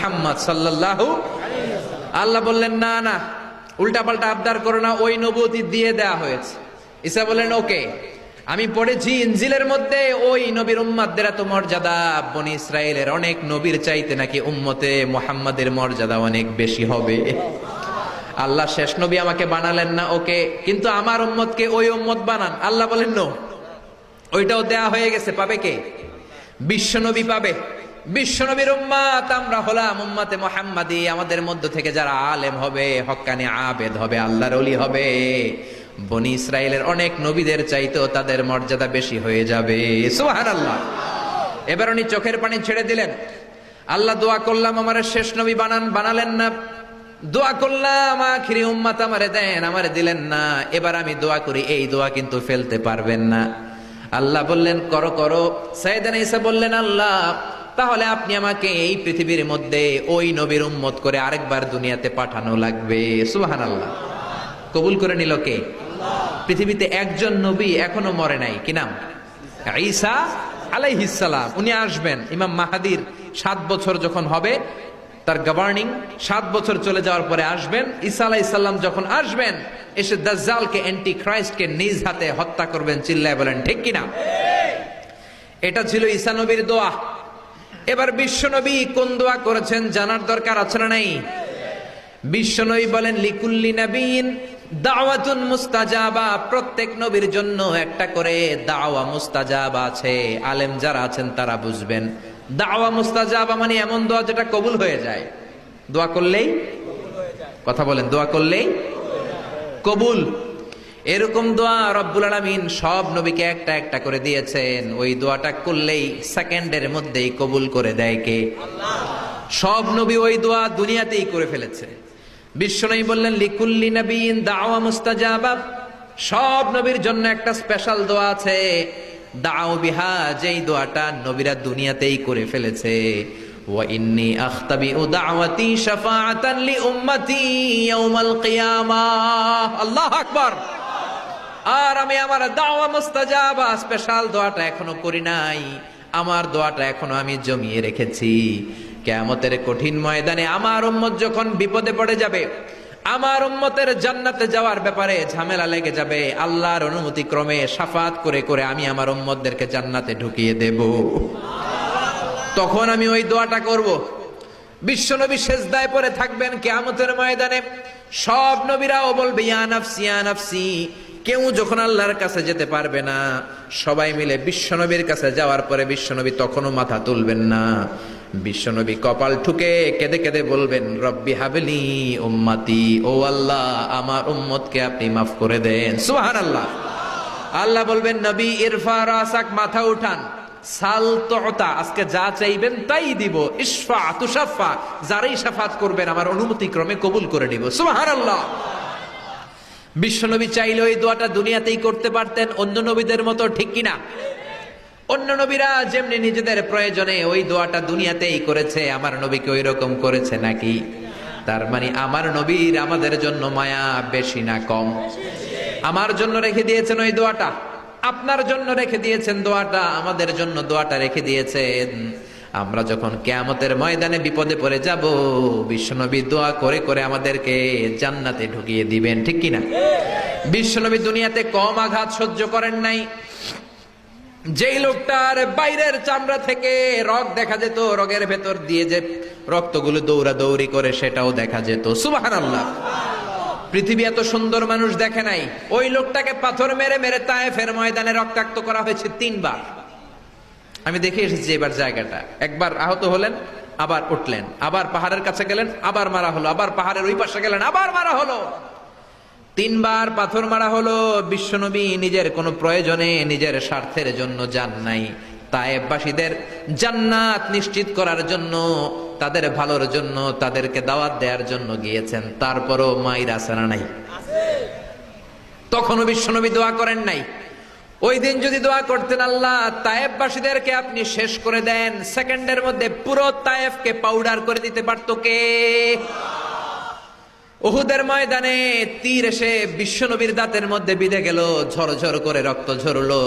মুহাম্মদ সাল্লাল্লাহু। আল্লাহ বললেন না না, উল্টা পাল্টা আবদার করো না, ওই নবুয়তি দিয়ে দেয়া হয়েছে। ঈসা বললেন ওকে, আমি পড়েছি ইনজিলের মধ্যে ওই নবীর উম্মতদের এত মর্যাদা, বনি ইসরায়েলের অনেক নবীর চাইতে নাকি উম্মতে মুহাম্মাদের মর্যাদা অনেক বেশি হবে। আল্লাহ শেষ নবী আমাকে বানালেন না, ওকে, কিন্তু আমার উম্মতকে ওই উম্মত বানান। আল্লাহ বলেন নো, ওইটাও দেয়া হয়ে গেছে, পাবে কে? বিশ্বনবী পাবে। বিশ্বনবীর উম্মত আমরা হলাম উম্মতে মুহাম্মাদি। আমাদের মধ্য থেকে যারা আলেম হবে, হক্কানি আবেদ হবে, আল্লাহর ওলি হবে, বনি ইসরায়েলের অনেক নবীদের চাইতেও তাদের মর্যাদা বেশি হয়ে যাবে। সুবহানাল্লাহ। এবার উনি চোখের পানি ছেড়ে দিলেন। আল্লাহ দোয়া করলাম আমার শেষ নবী বানান, বানালেন না। দোয়া করলাম আখিরি উম্মত আমারে দেন, আমারে দিলেন না। এবার আমি দোয়া করি, এই দোয়া কিন্তু ফেলতে পারবেন না। আল্লাহ বললেন করো করো। সাইয়েদনা ঈসা বললেন আল্লাহ তাহলে আপনি আমাকে এই পৃথিবীর মধ্যে ওই নবীর উম্মত করে আরেকবার দুনিয়াতে পাঠানো লাগবে। সুবহানাল্লাহ। কবুল করে নিল কে? পৃথিবীতে একজন নবী এখনো মরে নাই, কি নাম? ঈসা আলাইহিস সালাম। উনি আসবেন ইমাম মাহাদির 7 বছর যখন হবে, তার গভর্নিং 7 বছর চলে যাওয়ার পরে আসবেন। ঈসা আলাইহিস সালাম যখন আসবেন, এসে দাজ্জালকে, অ্যান্টি ক্রাইস্টকে নিজ হাতে হত্যা করবেন। চিল্লায় বলেন ঠিক কিনা? এটা ছিল ঈসা নবীর দোয়া। এবার বিশ্বনবী কোন দোয়া করেছেন জানার দরকার আছে না নাই? বিশ্বনবী বলেন লিকুল্লি নবীন দাওয়াতুন মুস্তাজাবা। প্রত্যেক নবীর জন্য একটা করে দাওয়া মুস্তাজাবা আছে। আলেম যারা আছেন তারা বুঝবেন, দাওয়া মুস্তাজাবা মানে এমন দোয়া যেটা কবুল হয়ে যায়। দোয়া করলেই, কথা বলেন, দোয়া করলেই কবুল। এরকম দোয়া রব্বুল আলামিন সব নবীকে একটা একটা করে দিয়েছেন। ওই দোয়াটা করলেই সেকেন্ডের মধ্যেই কবুল করে দেয় কে? আল্লাহ। সব নবী ওই দোয়া দুনিয়াতেই করে ফেলেছে। বিশ্বনবী বললেন লিকুল্লি নবীন দাওয়া মুস্তাজাবা। সব নবীর জন্য একটা স্পেশাল দোয়া আছে, দাও বিহা, যেই দোয়াটা নবীরা দুনিয়াতেই করে ফেলেছে। ওয়া ইন্নী আখতাবিউ দাওয়াতি শাফাআতান লি উম্মতি ইয়াউমাল কিয়ামাহ। আল্লাহু আকবার। আর আমি আমার দাওয়া মুস্তাজাবা স্পেশাল দোয়াটা এখনো করি নাই। আমার দোয়াটা এখনো আমি জমিয়ে রেখেছি। কিয়ামতের কঠিন ময়দানে আমার উম্মত যখন বিপদে পড়ে যাবে, আমার উম্মতের জান্নাতে যাওয়ার ব্যাপারে ঝামেলা লেগে যাবে, আল্লাহর অনুমতি ক্রমে শাফাত করে করে আমি আমার উম্মতদেরকে জান্নাতে ঢুকিয়ে দেব। তখন আমি ওই দোয়াটা করব। বিশ্বনবী সেজদায় পড়ে থাকবেন কিয়ামতের ময়দানে। সব নবীরাও বলবে ইয়া নাফসি ইয়া নাফসি। কেউ যখন আল্লাহর কাছে যেতে পারবে না, সবাই মিলে বিশ্বনবীর কাছে যাওয়ার পরে বিশ্বনবী তখনও মাথা তুলবেন না। বিশ্বনবী কপাল ঠুকে কেঁদে কেঁদে বলবেন রব্বি হাবলি উম্মতি। ও আল্লাহ আমার উম্মতকে আপনি মাফ করে দেন। সুবহানাল্লাহ। আল্লাহ বলবেন নবী ইরফা রাসাক, মাথা উঠান, সাল তুতা, আজকে যা চাইবেন তাই দিব। ইশফা তুশাফা, যারাই শাফাত করবেন আমার অনুমতি ক্রমে কবুল করে নিব। সুবহানাল্লাহ। বিশ্বনবী চাইলে ওই দোয়াটা দুনিয়াতেই করতে পারতেন অন্য নবীদের মতো, ঠিক কিনা? অন্য নবীরা যেমনি নিজেদের প্রয়োজনে ওই দোয়াটা দুনিয়াতেই করেছে, আমার নবীকে ওই রকম করেছে নাকি? তার মানে আমার নবীর আমাদের জন্য মায়া বেশি না কম? আমার জন্য রেখে দিয়েছেন ওই দোয়াটা, আপনার জন্য রেখে দিয়েছেন দোয়াটা, আমাদের জন্য দোয়াটা রেখে দিয়েছেন। আমরা যখন কিয়ামতের ময়দানে বিপদে পড়ে যাব, বিশ্বনবী দোয়া করে করে আমাদেরকে জান্নাতে ঢুকিয়ে দিবেন, ঠিক কিনা? বিশ্বনবী দুনিয়াতে কম আঘাত সহ্য করেন নাই। যেই লোকটার বাইরের চামড়া থেকে রগ দেখা যেত, রগের ভেতর দিয়ে যে রক্তগুলো দৌড়াদৌড়ি করে সেটাও দেখা যেত। সুবহানাল্লাহ। পৃথিবী এত সুন্দর মানুষ দেখে নাই। ওই লোকটাকে পাথর মেরে মেরে তায়েফের ময়দানে রক্তাক্ত করা হয়েছে 3 বার। আমি দেখে এসেছি এবার জায়গাটা। একবার আহত হলেন, আবার উঠলেন, আবার পাহাড়ের কাছে গেলেন, আবার মারা হলো, আবার পাহাড়ের ওই পাশে গেলেন, আবার মারা হলো। 3 বার পাথর মারা হলো। বিশ্বনবী নিজের কোনো প্রয়োজনে, নিজের স্বার্থের জন্য যান নাই। তায়েফবাসীদের জান্নাত নিশ্চিত করার জন্য, তাদের ভালোর জন্য, তাদেরকে দাওয়াত দেওয়ার জন্য গিয়েছেন। তারপরও মাইর আসারা নাই, তখনও বিশ্বনবী দোয়া করেন নাই। ওই দিন যদি দোয়া করতেন আল্লাহ তায়েফবাসীদেরকে আপনি শেষ করে দেন, সেকেন্ডের মধ্যে পুরো তায়েফকে পাউডার করে দিতে পারত কে? উহুদের ময়দানে তীর এসে বিশ্বনবীর দাঁতের মধ্যে বিঁধে গেল, ঝরঝর করে রক্ত ঝরলো।